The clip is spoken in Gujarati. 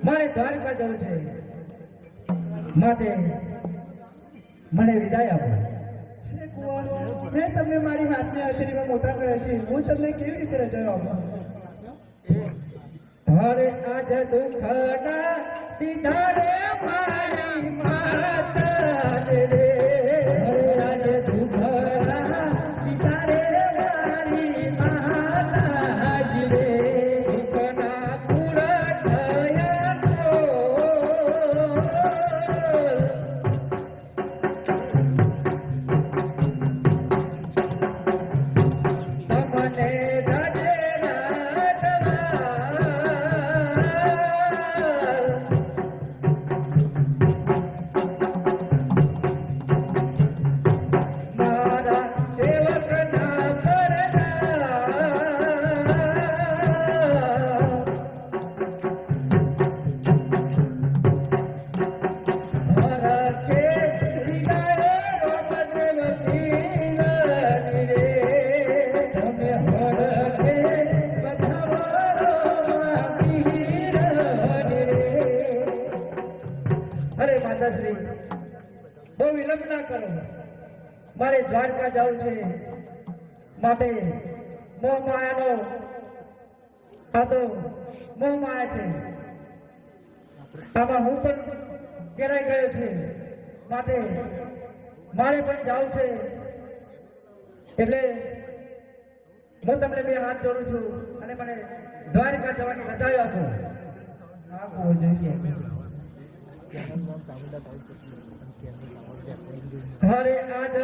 મારે દ્વારકા જવું છે, માટે મને વિદાય આપો. મેં તમને મારી વાતને હાજરીમાં મોટા કર્યા છે, હું તમને કેવી રીતે રજાઓ આપું? અરે આજ દુઃખના દીધા રે મારી માતા રે, અરે આજ દુઃખના દીધા રે મારી માતા રે, સુખના પૂરા થયા તો તમને અરે માતાશ્રી, બહુ વિલંબ ના કરો. મારે દ્વારકા જવું છે, માટે મોહ માયાનો આ તો મોહ માયા છે, આમાં હું પણ ઘેરાઈ ગયો છે, માટે મારે પણ જવું છે. એટલે હું તમને બે હાથ જોડું છું અને મને દ્વારકા જવાની રજા આપો. હા જોઈએ. અરે આજ